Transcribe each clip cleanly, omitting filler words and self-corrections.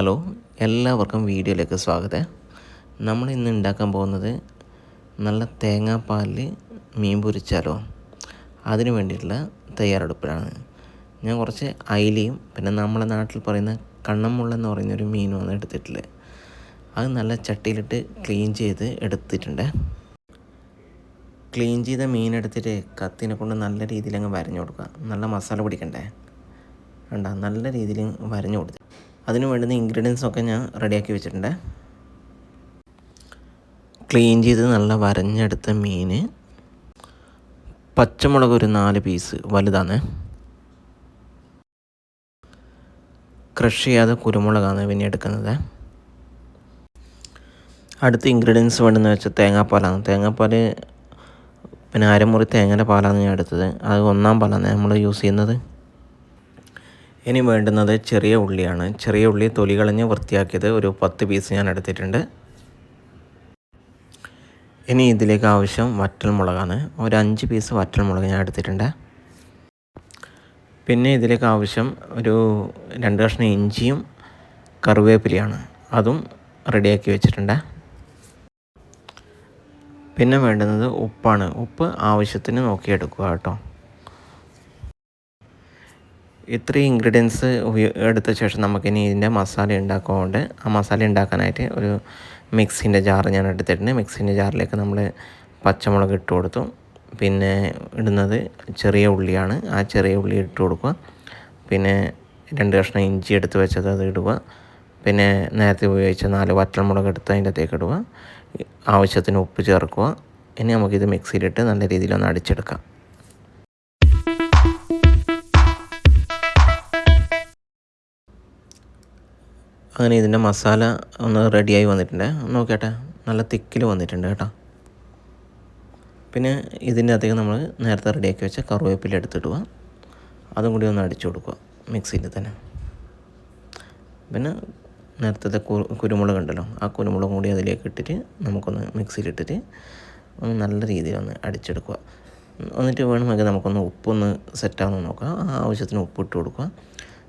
Hello, എല്ലാവർക്കും വീഡിയോയിലേക്ക് സ്വാഗതം. നമ്മൾ ഇന്ന് ഉണ്ടാക്കാൻ പോകുന്നത് നല്ല തേങ്ങാപ്പാലിൽ മീൻ പൊരിച്ചാലോ, അതിന് വേണ്ടിയിട്ടുള്ള തയ്യാറെടുപ്പിലാണ്. ഞാൻ കുറച്ച് അയിലയും പിന്നെ നമ്മളെ നാട്ടിൽ പറയുന്ന കണ്ണമുള്ളെന്ന് പറയുന്നൊരു മീനുമാണ് എടുത്തിട്ടുള്ളത്. അത് നല്ല ചട്ടിയിലിട്ട് ക്ലീൻ ചെയ്ത് എടുത്തിട്ടുണ്ട്. ക്ലീൻ ചെയ്ത മീൻ എടുത്തിട്ട് കത്തിനെ കൊണ്ട് നല്ല രീതിയിൽ അങ്ങ് വരഞ്ഞു കൊടുക്കുക. നല്ല മസാല പിടിക്കണ്ടേ, നല്ല രീതിയിൽ വരഞ്ഞു കൊടുത്ത് അതിന് വേണ്ടുന്ന ഇൻഗ്രീഡിയൻസൊക്കെ ഞാൻ റെഡിയാക്കി വെച്ചിട്ടുണ്ട്. ക്ലീൻ ചെയ്ത് നല്ല വരഞ്ഞെടുത്ത മീൻ, പച്ചമുളക് ഒരു 4 പീസ് വലുതാണ്, ക്രഷ് ചെയ്യാതെ കുരുമുളകാണ് പിന്നെ എടുക്കുന്നത്. അടുത്ത ഇൻഗ്രീഡിയൻസ് വേണ്ടുന്ന വെച്ചാൽ തേങ്ങാപ്പാലാണ്. തേങ്ങാപ്പാൽ പിന്നെ അരമുറി തേങ്ങയുടെ പാലാണ് ഞാൻ എടുത്തത്. അത് 1-ാം പാലാണ് നമ്മൾ യൂസ് ചെയ്യുന്നത്. ഇനി വേണ്ടുന്നത് ചെറിയ ഉള്ളിയാണ്. ചെറിയ ഉള്ളി തൊലി കളഞ്ഞ് വൃത്തിയാക്കിയത് ഒരു 10 പീസ് ഞാൻ എടുത്തിട്ടുണ്ട്. ഇനി ഇതിലേക്ക് ആവശ്യം വറ്റൽമുളകാണ്. ഒരു 5 പീസ് വറ്റൽമുളക് ഞാൻ എടുത്തിട്ടുണ്ട്. പിന്നെ ഇതിലേക്ക് ആവശ്യം ഒരു 2 കഷ്ണം ഇഞ്ചിയും കറിവേപ്പിലയാണ്. അതും റെഡിയാക്കി വെച്ചിട്ടുണ്ട്. പിന്നെ വേണ്ടുന്നത് ഉപ്പാണ്. ഉപ്പ് ആവശ്യത്തിന് നോക്കിയെടുക്കുക കേട്ടോ. ഇത്രയും ഇൻഗ്രീഡിയൻസ് എടുത്ത ശേഷം നമുക്കിനി ഇതിൻ്റെ മസാല ഉണ്ടാക്കുകൊണ്ട് ആ മസാല ഉണ്ടാക്കാനായിട്ട് ഒരു മിക്സിൻ്റെ ജാർ ഞാൻ എടുത്തിട്ടുണ്ട്. മിക്സിൻ്റെ ജാറിലേക്ക് നമ്മൾ പച്ചമുളക് ഇട്ട് കൊടുത്തു. പിന്നെ ഇടുന്നത് ചെറിയ ഉള്ളിയാണ്. ആ ചെറിയ ഉള്ളി ഇട്ട് കൊടുക്കുക. പിന്നെ 2 കഷ്ണം ഇഞ്ചി എടുത്ത് വെച്ചത് അത് ഇടുക. പിന്നെ നേരത്തെ ഉപയോഗിച്ച 4 വറ്റൽമുളക് എടുത്ത് അതിൻ്റെ അകത്തേക്ക് ഇടുക. ആവശ്യത്തിന് ഉപ്പ് ചേർക്കുക. ഇനി നമുക്കിത് മിക്സിയിലിട്ട് നല്ല രീതിയിലൊന്ന് അടിച്ചെടുക്കാം. അങ്ങനെ ഇതിൻ്റെ മസാല ഒന്ന് റെഡിയായി വന്നിട്ടുണ്ട്. നോക്കട്ടെ, നല്ല തിക്കിൽ വന്നിട്ടുണ്ട് കേട്ടോ. പിന്നെ ഇതിൻ്റെ അകത്തേക്ക് നമ്മൾ നേരത്തെ റെഡിയാക്കി വെച്ച കറിവേപ്പില എടുത്തിടുക. അതും കൂടി ഒന്ന് അടിച്ചു കൊടുക്കുക മിക്സിയിൽ തന്നെ. പിന്നെ നേരത്തെ കുരുമുളക് ഉണ്ടല്ലോ, ആ കുരുമുളകും കൂടി അതിലേക്ക് ഇട്ടിട്ട് നമുക്കൊന്ന് മിക്സിയിലിട്ടിട്ട് ഒന്ന് നല്ല രീതിയിലൊന്ന് അടിച്ചെടുക്കുക. എന്നിട്ട് വേണമെങ്കിൽ നമുക്കൊന്ന് ഉപ്പൊന്ന് സെറ്റാവുന്ന നോക്കാം. ആവശ്യത്തിന് ഉപ്പ് ഇട്ട് കൊടുക്കുക.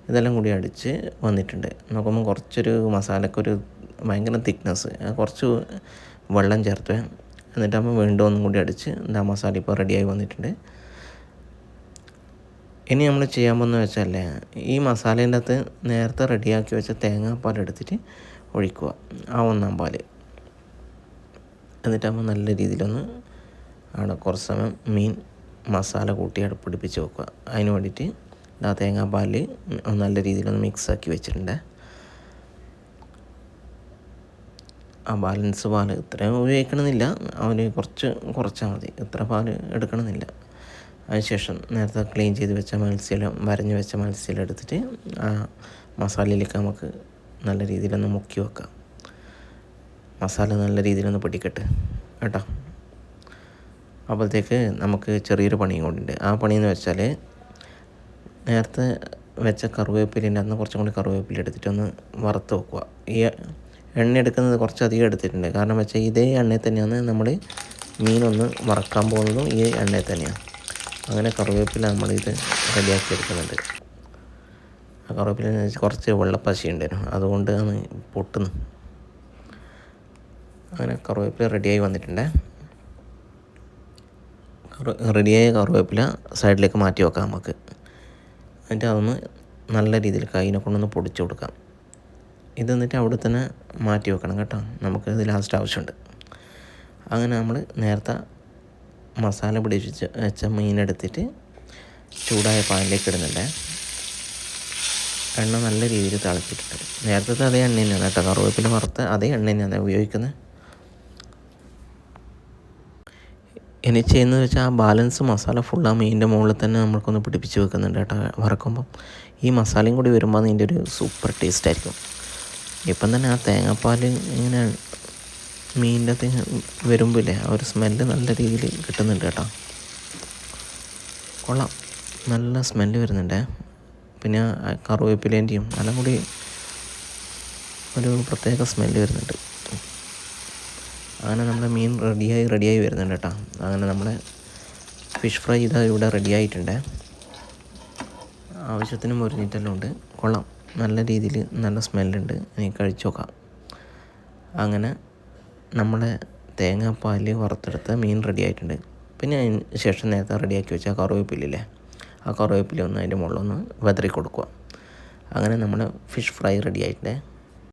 ഇതെല്ലാം കൂടി അടിച്ച് വന്നിട്ടുണ്ട്. നോക്കുമ്പോൾ കുറച്ചൊരു മസാലക്കൊരു ഭയങ്കര തിക്നെസ്, കുറച്ച് വെള്ളം ചേർത്ത് എന്നിട്ടാകുമ്പോൾ വീണ്ടും ഒന്നും കൂടി അടിച്ച് എന്താ മസാല ഇപ്പോൾ റെഡിയായി വന്നിട്ടുണ്ട്. ഇനി നമ്മൾ ചെയ്യാൻ പോകുന്നത് വെച്ചാൽ ഈ മസാലേൻ്റെ അകത്ത് നേരത്തെ റെഡിയാക്കി വെച്ച തേങ്ങാപ്പാൽ എടുത്തിട്ട് ഒഴിക്കുക, ആ 1-ാം പാൽ. എന്നിട്ടാകുമ്പോൾ നല്ല രീതിയിലൊന്ന് കുറച്ച് സമയം മീൻ മസാല കൂട്ടി അടുപ്പിടിപ്പിച്ച് വെക്കുക. അതിന് വേണ്ടിയിട്ട് ആ തേങ്ങാപ്പാലിൽ നല്ല രീതിയിലൊന്ന് മിക്സാക്കി വെച്ചിട്ടുണ്ട്. ആ ബാലൻസ് പാൽ ഇത്രയും ഉപയോഗിക്കണമെന്നില്ല, അവന് കുറച്ചാൽ മതി, ഇത്ര പാൽ എടുക്കണമെന്നില്ല. അതിനുശേഷം നേരത്തെ ക്ലീൻ ചെയ്ത് വെച്ച മത്സ്യം, വരഞ്ഞ് വെച്ച മത്സ്യം എടുത്തിട്ട് ആ മസാലയിലേക്ക് നമുക്ക് നല്ല രീതിയിലൊന്ന് മുക്കി വെക്കാം. മസാല നല്ല രീതിയിലൊന്ന് പിടിക്കട്ടെ കേട്ടോ. അപ്പോഴത്തേക്ക് നമുക്ക് ചെറിയൊരു പണിയും കൊണ്ടുണ്ട്. ആ പണിയെന്ന് വെച്ചാൽ നേരത്തെ വെച്ച കറിവേപ്പിലിൻ്റെ അന്ന് കുറച്ചും കൂടി കറിവേപ്പില എടുത്തിട്ടൊന്ന് വറുത്ത് വെക്കുക. ഈ എണ്ണ എടുക്കുന്നത് കുറച്ചധികം എടുത്തിട്ടുണ്ട്. കാരണം വെച്ചാൽ ഇതേ എണ്ണയിൽ തന്നെയാണ് നമ്മൾ മീനൊന്ന് വറക്കാൻ പോകുന്നതും ഈ എണ്ണയിൽ തന്നെയാണ്. അങ്ങനെ കറിവേപ്പില നമ്മളിത് റെഡിയാക്കി എടുക്കുന്നുണ്ട്. ആ കറിവേപ്പില കുറച്ച് വെള്ളപ്പശി ഉണ്ടായിരുന്നു, അതുകൊണ്ടാണ് പൊട്ടുന്നത്. അങ്ങനെ കറിവേപ്പില റെഡിയായി വന്നിട്ടുണ്ട്. റെഡിയായ കറിവേപ്പില സൈഡിലേക്ക് മാറ്റി വെക്കാം നമുക്ക്. എന്നിട്ട് അതൊന്ന് നല്ല രീതിയിൽ കൈനെ കൊണ്ടൊന്ന് പൊടിച്ചു കൊടുക്കാം. ഇത് എന്നിട്ട് അവിടെ തന്നെ മാറ്റി വെക്കണം കേട്ടോ, നമുക്കിത് ലാസ്റ്റ് ആവശ്യമുണ്ട്. അങ്ങനെ നമ്മൾ നേരത്തെ മസാല പിടിപ്പിച്ച് വെച്ച മീനെടുത്തിട്ട് ചൂടായ പാനിലേക്ക് ഇടുന്നുണ്ട്. എണ്ണ നല്ല രീതിയിൽ തിളച്ചിട്ടുണ്ട്. നേരത്തെ അതേ എണ്ണ തന്നെയാണ് കേട്ടോ, കറിവേപ്പില വറുത്ത അതേ എണ്ണ തന്നെയാണ് ഉപയോഗിക്കുന്നത്. ഇനി ചെയ്യുന്നത് വെച്ചാൽ ആ ബാലൻസ് മസാല ഫുൾ ആ മീനിൻ്റെ മുകളിൽ തന്നെ നമ്മൾക്കൊന്ന് പിടിപ്പിച്ച് വെക്കുന്നുണ്ട് കേട്ടോ വറക്കുമ്പം. ഈ മസാലയും കൂടി വരുമ്പോൾ അതിൻ്റെ ഒരു സൂപ്പർ ടേസ്റ്റ് ആയിരിക്കും. ഇപ്പം തന്നെ ആ തേങ്ങാപ്പാൽ ഇങ്ങനെ മീനിൻ്റെ അകത്ത് വരുമ്പോഴേ ആ ഒരു സ്മെല്ല് നല്ല രീതിയിൽ കിട്ടുന്നുണ്ട് കേട്ടോ. കൊള്ളാം, നല്ല സ്മെല്ല് വരുന്നുണ്ട്. പിന്നെ കറിവേപ്പിലേൻ്റെയും എല്ലാം കൂടി ഒരു പ്രത്യേക സ്മെല്ല് വരുന്നുണ്ട്. അങ്ങനെ നമ്മുടെ മീൻ റെഡിയായി വരുന്നുണ്ട് കേട്ടോ. അങ്ങനെ നമ്മുടെ ഫിഷ് ഫ്രൈ ഇതാ ഇവിടെ റെഡിയായിട്ടുണ്ട്. ആവശ്യത്തിന് മുരിഞ്ഞിട്ടെല്ലാം ഉണ്ട്, കൊള്ളാം. നല്ല രീതിയിൽ നല്ല സ്മെല്ലുണ്ട്. ഇനി കഴിച്ച് നോക്കാം. അങ്ങനെ നമ്മുടെ തേങ്ങാപ്പാൽ വറുത്തെടുത്ത മീൻ റെഡി ആയിട്ടുണ്ട്. പിന്നെ അതിന് ശേഷം നേരത്തെ റെഡിയാക്കി വെച്ച കറിവേപ്പിലല്ലേ, ആ കറിവേപ്പില ഒന്ന് അതിൻ്റെ മുകളിലൊന്ന് വെതറി കൊടുക്കുക. അങ്ങനെ നമ്മുടെ ഫിഷ് ഫ്രൈ റെഡി ആയിട്ടുണ്ട്.